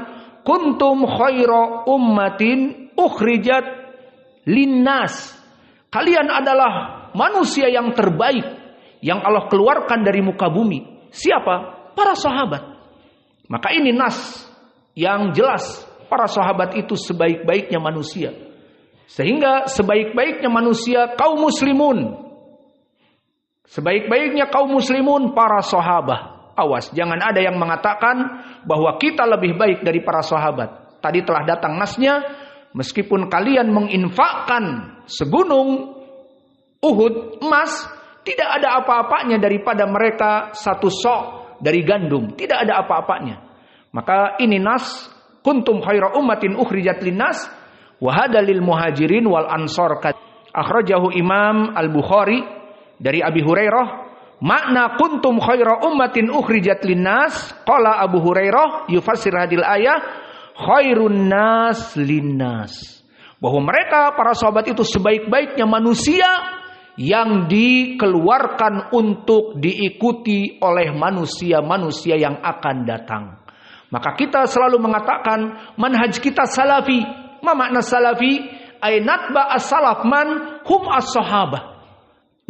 kuntum khaira ummatin ukhrijat linnas. Kalian adalah manusia yang terbaik yang Allah keluarkan dari muka bumi. Siapa? Para sahabat. Maka ini nas yang jelas, para sahabat itu sebaik-baiknya manusia. Sehingga sebaik-baiknya manusia kaum muslimun. Sebaik-baiknya kaum muslimun para sahabat. Awas, jangan ada yang mengatakan bahwa kita lebih baik dari para sahabat. Tadi telah datang nasnya, meskipun kalian menginfakkan segunung Uhud emas, tidak ada apa-apanya daripada mereka satu sok dari gandum. Tidak ada apa-apanya. Maka ini nas, kuntum khaira ummatin ukhrijat linnas wa hada lil muhajirin wal ansor. Akhrajahu Imam Al-Bukhari dari Abi Hurairah. Makna kuntum khaira ummatin ukhrijat linnas, qala Abu Hurairah yufassir hadil ayah khairun nas linnas. Bahwa mereka para sahabat itu sebaik-baiknya manusia yang dikeluarkan untuk diikuti oleh manusia-manusia yang akan datang. Maka kita selalu mengatakan manhaj kita salafi. Ma makna salafi? Ay natba as-salaf man hum as-sahabah.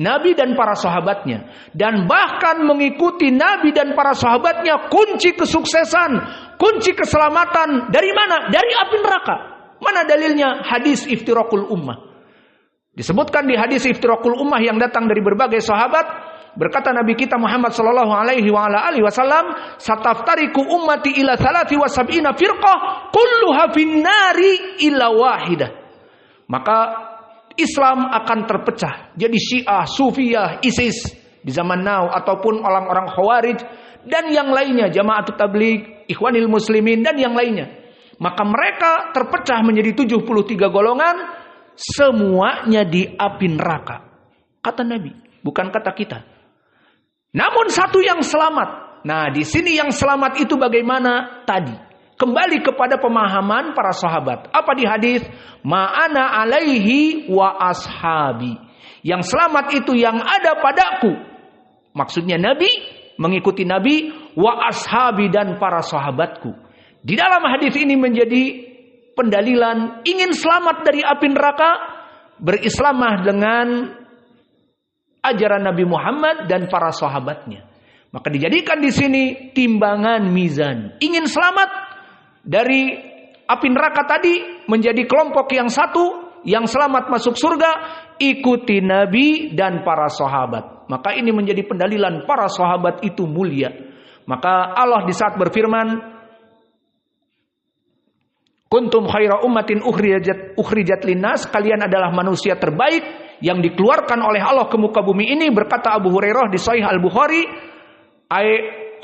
Nabi dan para sahabatnya. Dan bahkan mengikuti Nabi dan para sahabatnya kunci kesuksesan, kunci keselamatan. Dari mana? Dari api neraka. Mana dalilnya? Hadis iftirakul ummah. Disebutkan di hadis iftirakul ummah yang datang dari berbagai sahabat, berkata Nabi kita Muhammad sallallahu alaihi wasallam, "Sataftariku ummati ila 73 firqah, kulluha finnari illa wahidah." Maka Islam akan terpecah jadi Syiah, Sufiyah, ISIS di zaman now ataupun orang-orang Khawarij dan yang lainnya, Jama'atut Tabligh, Ikhwanil Muslimin dan yang lainnya. Maka mereka terpecah menjadi 73 golongan. Semuanya di api neraka. Kata Nabi, bukan kata kita. Namun satu yang selamat. Nah, di sini yang selamat itu bagaimana tadi? Kembali kepada pemahaman para sahabat. Apa di hadis? Ma'ana alaihi wa ashabi. Yang selamat itu yang ada padaku. Maksudnya Nabi, mengikuti Nabi, wa ashabi dan para sahabatku. Di dalam hadis ini menjadi pendalilan ingin selamat dari api neraka, berislamah dengan ajaran Nabi Muhammad dan para sahabatnya. Maka dijadikan di sini timbangan mizan. Ingin selamat dari api neraka tadi menjadi kelompok yang satu, yang selamat masuk surga, ikuti Nabi dan para sahabat. Maka ini menjadi pendalilan para sahabat itu mulia. Maka Allah di saat berfirman, kuntum khaira ummatin ukhrijat linnas, kalian adalah manusia terbaik yang dikeluarkan oleh Allah ke muka bumi ini. Berkata Abu Hurairah di Sahih Al-Bukhari, ay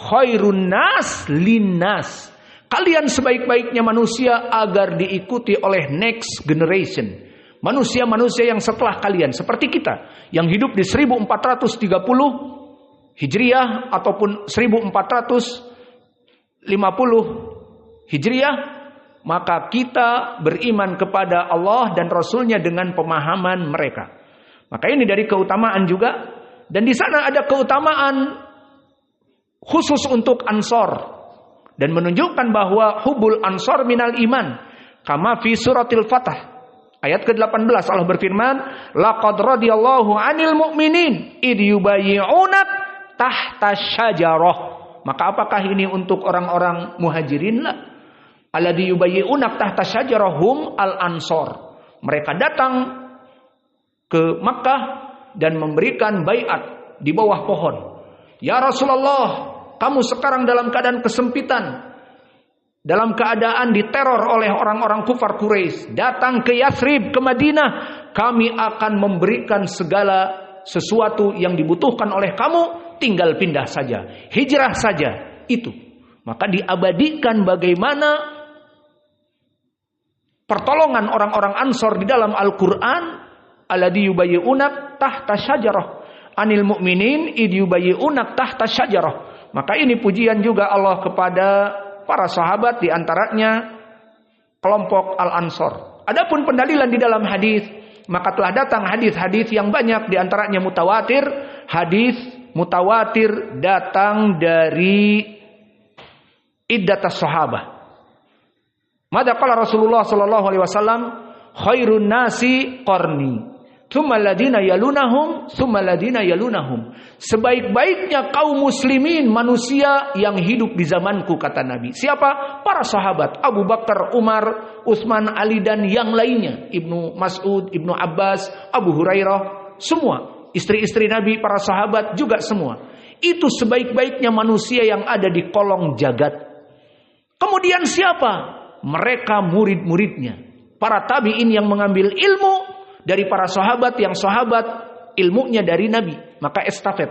khairun nas linnas. Kalian sebaik-baiknya manusia agar diikuti oleh next generation. Manusia-manusia yang setelah kalian, seperti kita yang hidup di 1430 Hijriah ataupun 1450 Hijriah. Maka kita beriman kepada Allah dan Rasulnya dengan pemahaman mereka. Maka ini dari keutamaan juga. Dan di sana ada keutamaan khusus untuk Ansor. Dan menunjukkan bahwa hubul Ansor minal iman. Kama fi suratil Fatah. Ayat ke-18 Allah berfirman, laqad radiyallahu 'anil mu'minin id yubayyi'unak tahta syajarah. Maka apakah ini untuk orang-orang muhajirin? Lah. Alladzi yubayyi'unak tahta syajarahum al-ansor. Mereka datang ke Makkah dan memberikan baiat di bawah pohon. Ya Rasulullah, kamu sekarang dalam keadaan kesempitan, dalam keadaan diteror oleh orang-orang kufar Quraisy. Datang ke Yathrib, ke Madinah, kami akan memberikan segala sesuatu yang dibutuhkan oleh kamu, tinggal pindah saja, hijrah saja. Itu. Maka diabadikan bagaimana pertolongan orang-orang Ansor di dalam Al-Quran. Alladzi yubayyi'unak tahta syajarah anil mu'minin id yubayyi'unak tahta syajarah. Maka ini pujian juga Allah kepada para sahabat, di antaranya kelompok Al-Ansor. Adapun pendalilan di dalam hadis, maka telah datang hadis-hadis yang banyak, di antaranya mutawatir. Hadis mutawatir datang dari iddatas sahabah. Mada qala Rasulullah sallallahu alaihi wasallam, khairun nasi qarni, tsummal ladina yalunahum, tsummal ladina yalunahum. Sebaik-baiknya kaum muslimin manusia yang hidup di zamanku, kata Nabi. Siapa? Para sahabat, Abu Bakar, Umar, Utsman, Ali dan yang lainnya, Ibnu Mas'ud, Ibnu Abbas, Abu Hurairah, semua istri-istri Nabi, para sahabat juga semua. Itu sebaik-baiknya manusia yang ada di kolong jagat. Kemudian siapa? Mereka murid-muridnya, para tabi'in yang mengambil ilmu dari para sahabat, yang sahabat ilmunya dari Nabi, maka estafet.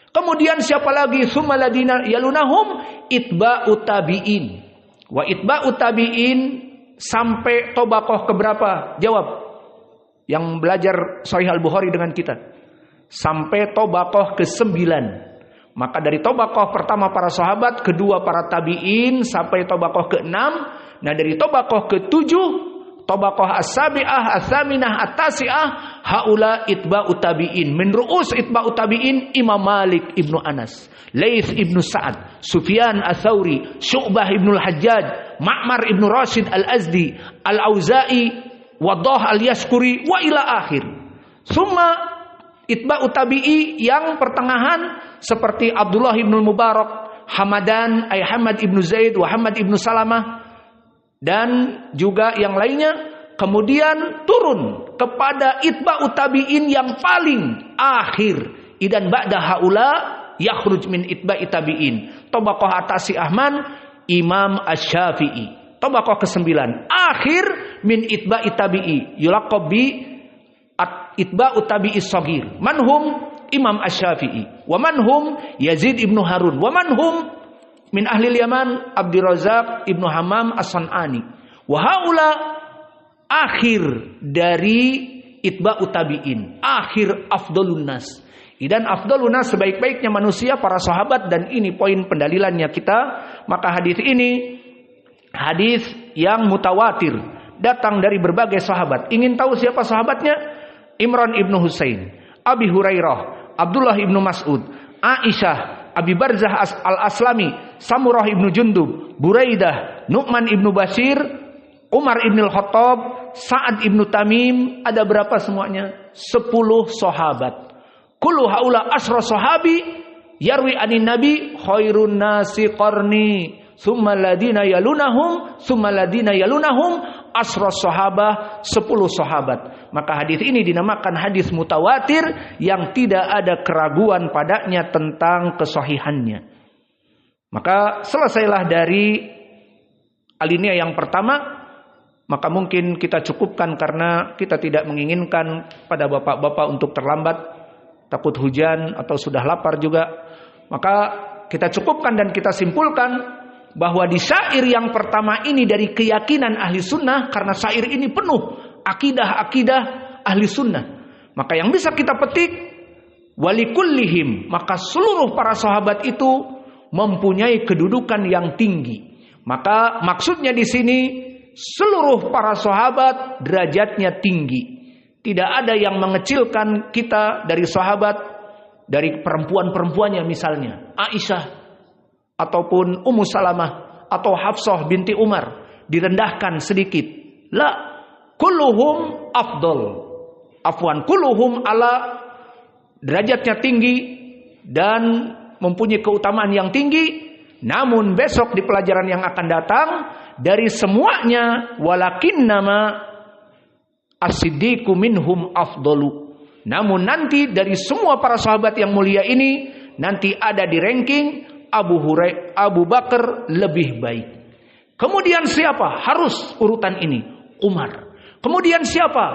Kemudian siapa lagi? Tsummal ladina yalunahum, itba'ut tabi'in. Wa itba'ut tabi'in sampai tobaqoh keberapa? Jawab. Yang belajar Sahih Al-Bukhari dengan kita. Sampai tobaqoh ke-9. Maka dari tobaqoh pertama para sahabat, kedua para tabi'in, sampai tobaqoh ke-6. Nah dari tobaqoh ke-7, tobaqoh as-sabi'ah, as-saminah, at-tasi'ah, haula itba'ut tabi'in. Min ru'us itba'ut tabi'in, Imam Malik ibnu Anas, Laits ibnu Sa'ad, Sufyan ats-Tsauri, Syu'bah ibnu al-Hajjaj, Ma'mar ibnu Rashid al-Azdi, Al-Auza'i, Waddah al-Yaskuri, wa ila akhir. Summa itba'ut tabi'i yang pertengahan seperti Abdullah ibnu Mubarak, Hamadan, Hamad ibnu Zaid, wa Hamad ibnu Salamah, dan juga yang lainnya. Kemudian turun kepada itba'ut tabi'in yang paling akhir. Idan ba'da haula yakhruj min itba'it tabi'in. Tobaqoh atasi Ahman, Imam Asy-Syafi'i. Tobaqoh ke-9. Akhir min itba'it tabi'i. Yulaqab bi itba'ut tabi'is shaghir. Manhum Imam Asy-Syafi'i. Wa manhum Yazid ibnu Harun. Wa manhum min ahli Yaman Abdurrazzaq ibnu Hammam As-San'ani. Wa haula akhir dari itba'ut tabi'in, akhir afdalun nas. Dan afdalun nas, sebaik-baiknya manusia, para sahabat. Dan ini poin pendalilannya kita. Maka hadis ini hadis yang mutawatir, datang dari berbagai sahabat. Ingin tahu siapa sahabatnya? Imran ibnu Husain, Abi Hurairah, Abdullah ibnu Mas'ud, Aisyah, Abi Barzah al-Aslami, Samurah ibnu Jundub, Buraidah, Nu'man ibnu Bashir, Umar ibnu Khattab, Sa'ad ibnu Tamim. Ada berapa semuanya? 10 sahabat. Kullu haula asra sahabi yarwi anin nabi khairun nasi qarni, summa ladina yalunahum, summa ladina yalunahum, asra sahabah, 10 sahabat. Maka hadis ini dinamakan hadis mutawatir yang tidak ada keraguan padanya tentang kesahihannya. Maka selesailah dari alinea yang pertama. Maka mungkin kita cukupkan karena kita tidak menginginkan pada bapak-bapak untuk terlambat, takut hujan atau sudah lapar juga. Maka kita cukupkan dan kita simpulkan bahwa di syair yang pertama ini dari keyakinan ahli sunnah, karena syair ini penuh akidah-akidah ahli sunnah. Maka yang bisa kita petik, walikullihim, maka seluruh para sahabat itu mempunyai kedudukan yang tinggi. Maka maksudnya di sini seluruh para sahabat derajatnya tinggi. Tidak ada yang mengecilkan kita dari sahabat, dari perempuan-perempuannya misalnya Aisyah ataupun Ummu Salamah atau Hafsah binti Umar direndahkan sedikit. La, kulluhum afdal. Afwan, kulluhum ala, derajatnya tinggi dan mempunyai keutamaan yang tinggi. Namun besok di pelajaran yang akan datang, dari semuanya walakin nama as-siddiqu minhum afdalu. Namun nanti dari semua para sahabat yang mulia ini, nanti ada di ranking Abu Bakar lebih baik. Kemudian siapa? Harus urutan ini, Umar. Kemudian siapa?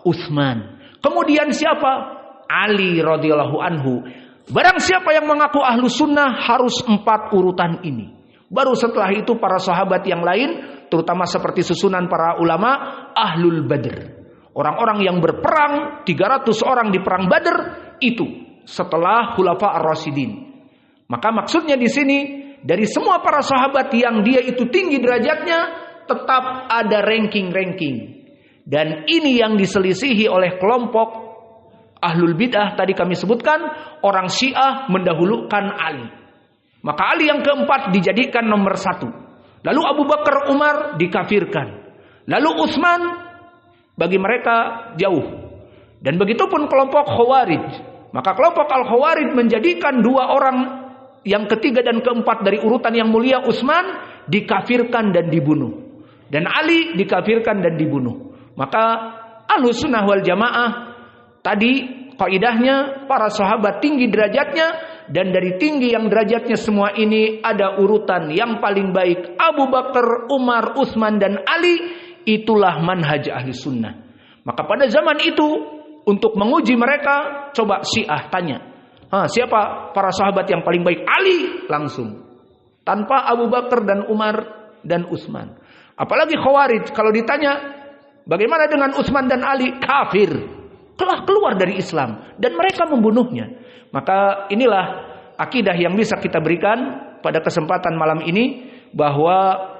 Utsman. Kemudian siapa? Ali radhiyallahu anhu. Barang siapa yang mengaku ahlu sunnah harus 4 urutan ini. Baru setelah itu para sahabat yang lain, terutama seperti susunan para ulama, ahlul badr. Orang-orang yang berperang, 300 orang di perang Badr, itu setelah Khulafa ar-Rasyidin. Maka maksudnya di sini, dari semua para sahabat yang dia itu tinggi derajatnya, tetap ada ranking-ranking. Dan ini yang diselisihi oleh kelompok ahlul bid'ah tadi kami sebutkan. Orang Syiah mendahulukan Ali. Maka Ali yang keempat dijadikan nomor 1. Lalu Abu Bakar, Umar dikafirkan. Lalu Utsman bagi mereka jauh. Dan begitupun kelompok Khawarij. Maka kelompok Al-Khawarij menjadikan dua orang yang ketiga dan keempat dari urutan yang mulia, Utsman, dikafirkan dan dibunuh. Dan Ali dikafirkan dan dibunuh. Maka Ahlus Sunnah wal Jamaah tadi kaidahnya para sahabat tinggi derajatnya, dan dari tinggi yang derajatnya semua ini ada urutan yang paling baik Abu Bakar, Umar, Utsman dan Ali. Itulah manhaj ahli sunnah. Maka pada zaman itu untuk menguji mereka, coba Syiah tanya, siapa para sahabat yang paling baik? Ali langsung, tanpa Abu Bakar dan Umar dan Utsman. Apalagi Khawarij kalau ditanya bagaimana dengan Utsman dan Ali, kafir, telah keluar dari Islam, dan mereka membunuhnya. Maka inilah akidah yang bisa kita berikan pada kesempatan malam ini, bahwa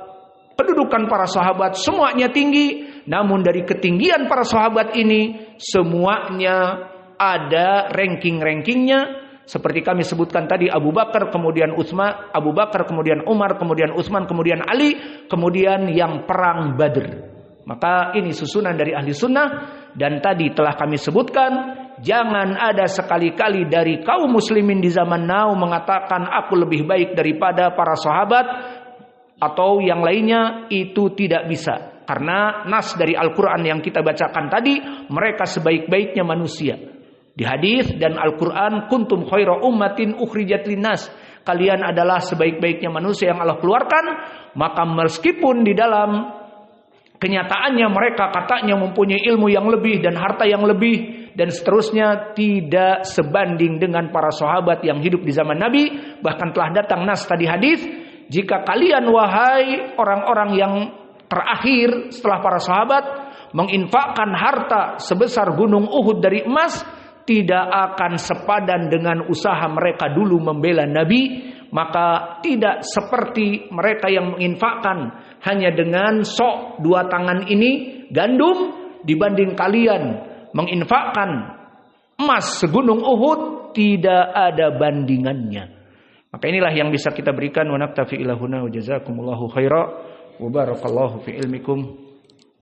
kedudukan para sahabat semuanya tinggi, namun dari ketinggian para sahabat ini semuanya ada ranking-rankingnya. Seperti kami sebutkan tadi, Abu Bakar, kemudian Utsman, Abu Bakar, kemudian Umar, kemudian Utsman, kemudian Ali, kemudian yang perang Badr. Maka ini susunan dari ahli sunnah. Dan tadi telah kami sebutkan, jangan ada sekali-kali dari kaum muslimin di zaman now mengatakan aku lebih baik daripada para sahabat atau yang lainnya. Itu tidak bisa. Karena nas dari Al-Quran yang kita bacakan tadi, mereka sebaik-baiknya manusia. Di hadis dan Al-Quran, kuntum khaira ummatin ukhrijat linnas, kalian adalah sebaik-baiknya manusia yang Allah keluarkan. Maka meskipun di dalam kenyataannya mereka katanya mempunyai ilmu yang lebih dan harta yang lebih dan seterusnya, tidak sebanding dengan para sahabat yang hidup di zaman Nabi. Bahkan telah datang nas tadi hadis, jika kalian wahai orang-orang yang terakhir setelah para sahabat menginfakkan harta sebesar gunung Uhud dari emas, tidak akan sepadan dengan usaha mereka dulu membela Nabi. Maka tidak seperti mereka yang menginfakkan hanya dengan sok dua tangan ini gandum, dibanding kalian menginfakkan emas segunung Uhud, tidak ada bandingannya. Maka inilah yang bisa kita berikan. Wa naktafi ila huna wa jazakumullahu khaira wa barakallahu fi ilmikum.